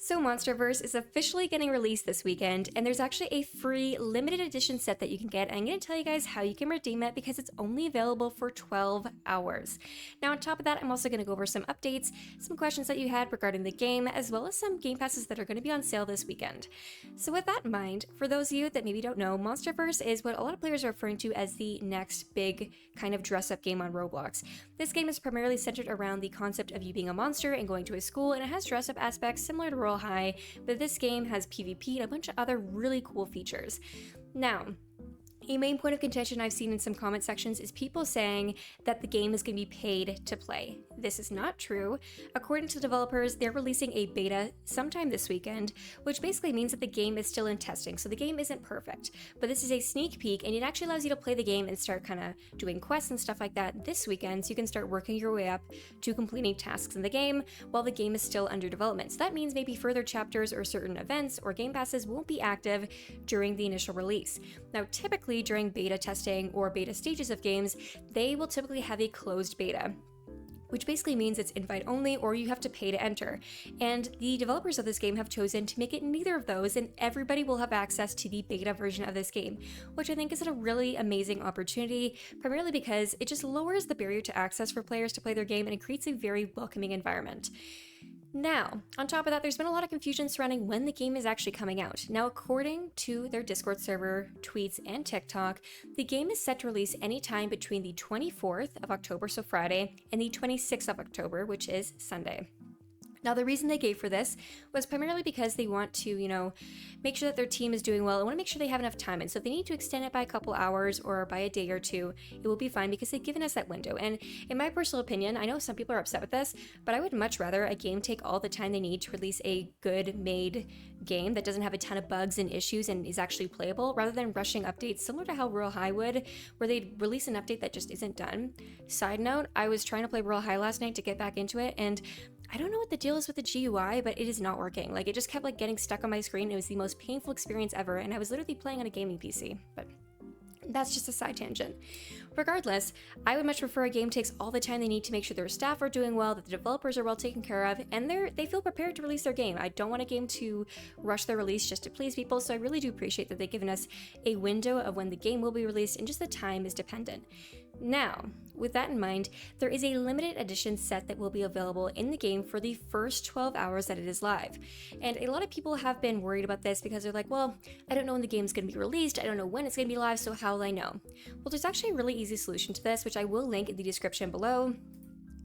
So MonsterVerse is officially getting released this weekend, and there's actually a free limited edition set that you can get. I'm going to tell you guys how you can redeem it because it's only available for 12 hours. Now on top of that, I'm also going to go over some updates, some questions that you had regarding the game, as well as some game passes that are going to be on sale this weekend. So with that in mind, for those of you that maybe don't know, MonsterVerse is what a lot of players are referring to as the next big kind of dress-up game on Roblox. This game is primarily centered around the concept of you being a monster and going to a school, and it has dress-up aspects similar to Roll High, but this game has PvP and a bunch of other really cool features. Now, a main point of contention I've seen in some comment sections is people saying that the game is going to be paid to play. This is not true. According to the developers, they're releasing a beta sometime this weekend, which basically means that the game is still in testing, so the game isn't perfect. But this is a sneak peek, and it actually allows you to play the game and start kind of doing quests and stuff like that this weekend, so you can start working your way up to completing tasks in the game while the game is still under development. So that means maybe further chapters or certain events or game passes won't be active during the initial release. Now, typically during beta testing or beta stages of games, they will typically have a closed beta, which basically means it's invite only or you have to pay to enter. And the developers of this game have chosen to make it neither of those, and everybody will have access to the beta version of this game, which I think is a really amazing opportunity, primarily because it just lowers the barrier to access for players to play their game and it creates a very welcoming environment. Now, on top of that, there's been a lot of confusion surrounding when the game is actually coming out. Now, according to their Discord server, tweets, and TikTok, the game is set to release anytime between the 24th of October, so Friday, and the 26th of October, which is Sunday. Now, the reason they gave for this was primarily because they want to, make sure that their team is doing well and want to make sure they have enough time. And so if they need to extend it by a couple hours or by a day or two, it will be fine because they've given us that window. And in my personal opinion, I know some people are upset with this, but I would much rather a game take all the time they need to release a good made game that doesn't have a ton of bugs and issues and is actually playable, rather than rushing updates similar to how Roll High would, where they'd release an update that just isn't done. Side note, I was trying to play Roll High last night to get back into it, and I don't know what the deal is with the GUI, but it is not working. Like, it just kept getting stuck on my screen. It was the most painful experience ever, and I was literally playing on a gaming PC, but that's just a side tangent. Regardless, I would much prefer a game takes all the time they need to make sure their staff are doing well, that the developers are well taken care of, and they feel prepared to release their game. I don't want a game to rush their release just to please people, so I really do appreciate that they've given us a window of when the game will be released, and just the time is dependent. Now, with that in mind, there is a limited edition set that will be available in the game for the first 12 hours that it is live. And a lot of people have been worried about this because they're like, well, I don't know when the game's going to be released, I don't know when it's going to be live, so how will I know? Well, there's actually a really easy solution to this, which I will link in the description below.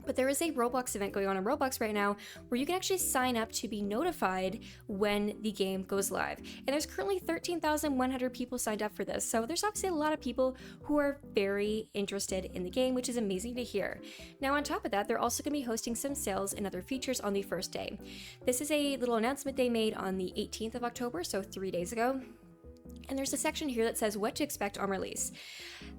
But there is a Roblox event going on in Roblox right now where you can actually sign up to be notified when the game goes live. And there's currently 13,100 people signed up for this. So there's obviously a lot of people who are very interested in the game, which is amazing to hear. Now, on top of that, they're also going to be hosting some sales and other features on the first day. This is a little announcement they made on the 18th of October, so 3 days ago. And there's a section here that says what to expect on release.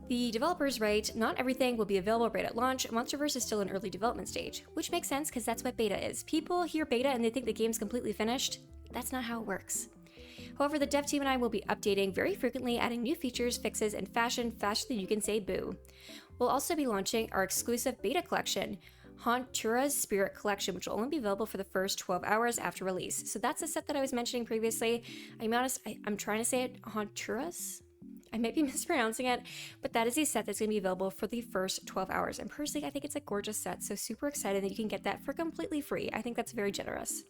The developers write, not everything will be available right at launch. MonsterVerse is still in early development stage, which makes sense because that's what beta is. People hear beta and they think the game's completely finished. That's not how it works. However, the dev team and I will be updating very frequently, adding new features, fixes, and fashion faster than you can say boo. We'll also be launching our exclusive beta collection, Hauntura's Spirit Collection, which will only be available for the first 12 hours after release. So that's a set that I was mentioning previously. I'm honest, I'm trying to say it, Hauntura's? I might be mispronouncing it, but that is a set that's going to be available for the first 12 hours. And personally, I think it's a gorgeous set, so super excited that you can get that for completely free. I think that's very generous.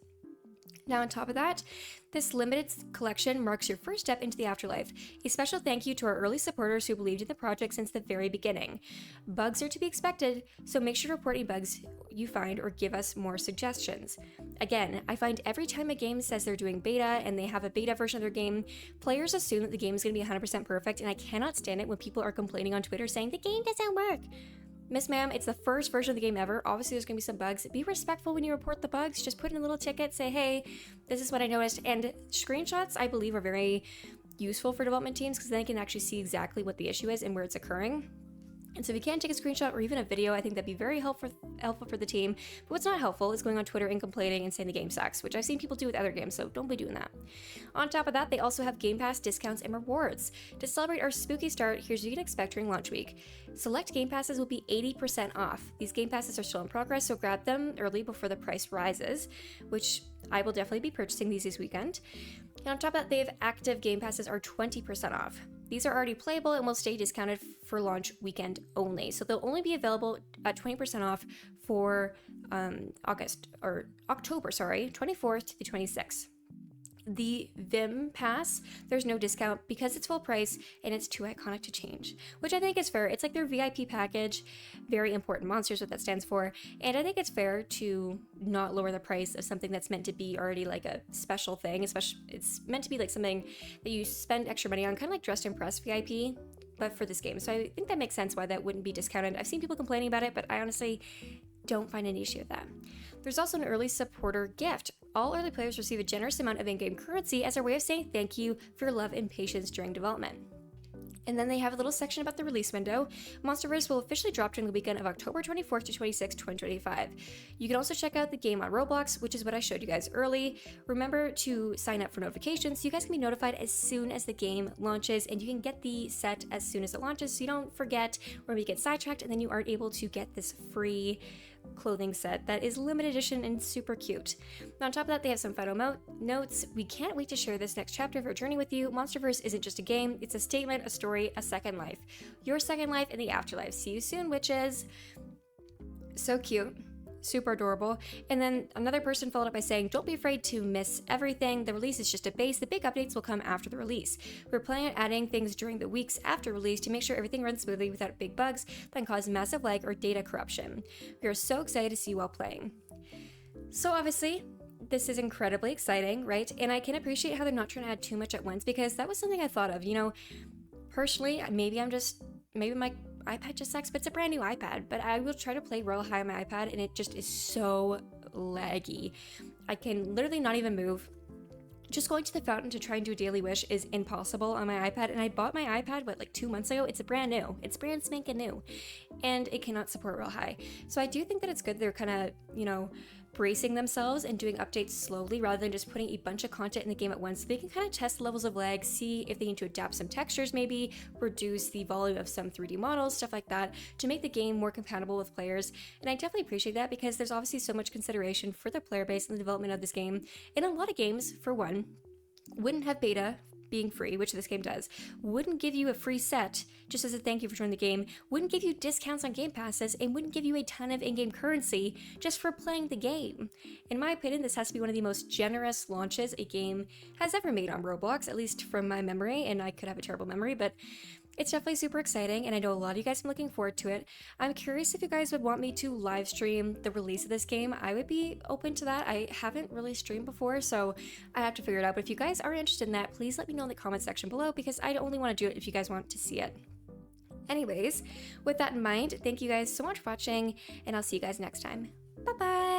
Now, on top of that, this limited collection marks your first step into the afterlife. A special thank you to our early supporters who believed in the project since the very beginning. Bugs are to be expected, so make sure to report any bugs you find or give us more suggestions. Again, I find every time a game says they're doing beta and they have a beta version of their game, players assume that the game is going to be 100% perfect, and I cannot stand it when people are complaining on Twitter saying the game doesn't work. Miss ma'am, it's the first version of the game ever. Obviously, there's going to be some bugs. Be respectful when you report the bugs. Just put in a little ticket, say, hey, this is what I noticed. And screenshots, I believe, are very useful for development teams because then they can actually see exactly what the issue is and where it's occurring. And so if you can take a screenshot or even a video, I think that'd be very helpful for the team. But what's not helpful is going on Twitter and complaining and saying the game sucks, which I've seen people do with other games, so don't be doing that. On top of that, they also have Game Pass discounts and rewards. To celebrate our spooky start, here's what you can expect during launch week. Select Game Passes will be 80% off. These Game Passes are still in progress, so grab them early before the price rises, which I will definitely be purchasing these this weekend. And on top of that, they have active Game Passes are 20% off. These are already playable and will stay discounted for launch weekend only. So they'll only be available at 20% off for October, 24th to the 26th. The Vim Pass, there's no discount because it's full price and it's too iconic to change, which I think is fair. It's like their VIP package, very important monsters, what that stands for, and I think it's fair to not lower the price of something that's meant to be already like a special thing, especially it's meant to be like something that you spend extra money on, kind of like Dressed Impress VIP, but for this game. So I think that makes sense why that wouldn't be discounted. I've seen people complaining about it, but I honestly don't find any issue with that. There's also an early supporter gift. All early players receive a generous amount of in-game currency as their way of saying thank you for your love and patience during development. And then they have a little section about the release window. MonsterVerse will officially drop during the weekend of October 24th to 26th, 2025. You can also check out the game on Roblox, which is what I showed you guys early. Remember to sign up for notifications so you guys can be notified as soon as the game launches, and you can get the set as soon as it launches so you don't forget or maybe get sidetracked and then you aren't able to get this free clothing set that is limited edition and super cute. Now, on top of that, they have some final notes. We can't wait to share this next chapter of our journey with you. MonsterVerse isn't just a game, it's a statement, a story, a second life. Your second life in the afterlife. See you soon, witches. So cute. Super adorable. And then another person followed up by saying, don't be afraid to miss everything. The release is just a base. The big updates will come after the release. We're planning on adding things during the weeks after release to make sure everything runs smoothly without big bugs that can cause massive lag or data corruption. We are so excited to see you while playing. So obviously, this is incredibly exciting, right? And I can appreciate how they're not trying to add too much at once, because that was something I thought of. You know, personally, maybe my iPad just sucks, but it's a brand new iPad. But I will try to play Royal High on my iPad, and it just is so laggy. I can literally not even move. Just going to the fountain to try and do a daily wish is impossible on my iPad, and I bought my iPad, like 2 months ago? It's brand new. It's brand spanking new, and it cannot support Royal High. So I do think that it's good they're kind of, bracing themselves and doing updates slowly rather than just putting a bunch of content in the game at once. So they can kind of test levels of lag, see if they need to adapt some textures, maybe reduce the volume of some 3D models, stuff like that, to make the game more compatible with players. And I definitely appreciate that, because there's obviously so much consideration for the player base in the development of this game. And a lot of games, for one, wouldn't have beta being free, which this game does, wouldn't give you a free set just as a thank you for joining the game, wouldn't give you discounts on game passes, and wouldn't give you a ton of in-game currency just for playing the game. In my opinion, this has to be one of the most generous launches a game has ever made on Roblox, at least from my memory, and I could have a terrible memory, but it's definitely super exciting, and I know a lot of you guys have been looking forward to it. I'm curious if you guys would want me to live stream the release of this game. I would be open to that. I haven't really streamed before, so I have to figure it out. But if you guys are interested in that, please let me know in the comment section below, because I only want to do it if you guys want to see it. Anyways, with that in mind, thank you guys so much for watching, and I'll see you guys next time. Bye-bye!